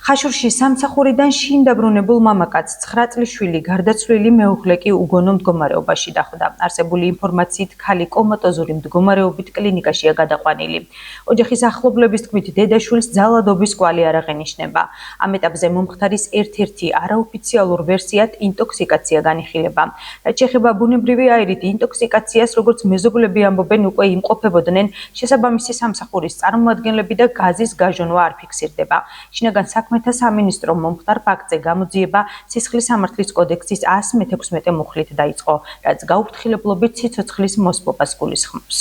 ხაშურში სამსახურიდან შინ დაბრუნებულ მამაკაცს 9 წლის შვილი გარდაცვლილი მეუღლე კი უგონო მდგომარეობაში დახვდა. არსებული ინფორმაციით ქალი კომატოზური მდგომარეობით კლინიკაშია გადაყვანილი. ოჯახის ახლობლების თქმით, დედაშვილს ძალადობის კვალი არ აღენიშნება. ამ ეტაპზე მომხდარის ერთ-ერთი არაოფიციალურ ვერსიად ინტოქსიკაცია განიხილება. რაც შეეხება ბუნებრივი აირით ინტოქსიკაციას, როგორც მეზობლები ამბობენ, უკვე იმყოფებოდნენ შესაბამისი სამსახურის წარმომადგენლები და გაზის გაჟონვა არ ფიქსირდება. შინაგან საქმეთა სამინისტრო მომხდარ ფაქტზე გამოძიება სისხლის სამართლის კოდექსის 116 მუხლით დაიწყო, რაც გაუფრთხილებლობით სიცოცხლის მოსპობას გულისხმობს.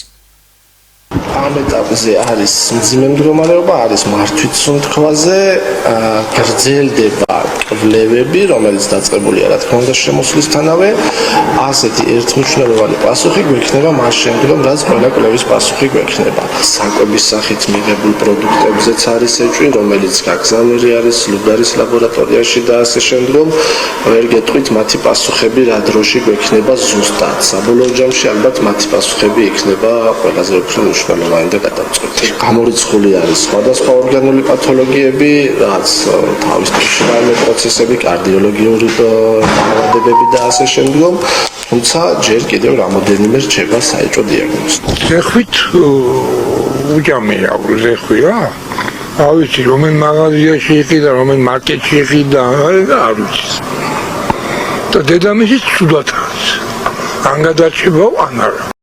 ამ ეტაპზე არის მძიმე მდგომარეობა, არის მართვის სუნთქვაზე, გრძელდება კვლევები, რომელიც დაწყებულია, რა თქმა უნდა, შემოსვლისთანავე. ასეთი ერთმნიშვნელოვანი პასუხი გვექნება მას შემდგომ, რაც ყველა კვლევის პასუხი გვექნება. საკვების სახით მიღებულ პროდუქტებზეც არის ეჭვი, რომელიც გაგზავნილი არის ლუგარის ლაბორატორიაში და ასე შემდგომ. ვერ გეტყვით მათი პასუხები რა დროში გვექნება ზუსტად. საბოლოო ჯამში ალბათ მათი პასუხები იქნება ყველაზე უფრო მნიშვნელოვანი და გადამწყვეტი. გამორიცხული არის სხვადასხვა ორგანული პათოლოგიები, რაც თავის დროში პროცესები, კარდიოლოგიური დაავადებები და ასე შემდგომ, თუმცა ჯერ კიდევ რამოდენიმე რჩება საეჭვო დიაგნოზი. ზეხვით უჯამია, ზეხვი რა. არ ვიცი, რომელ მაღაზიაში იყიდა, რომელ მარკეტში იყიდა, არ ვიცი. და დედამისიც ცუდად არის. ან გადარჩებაო, ან არა.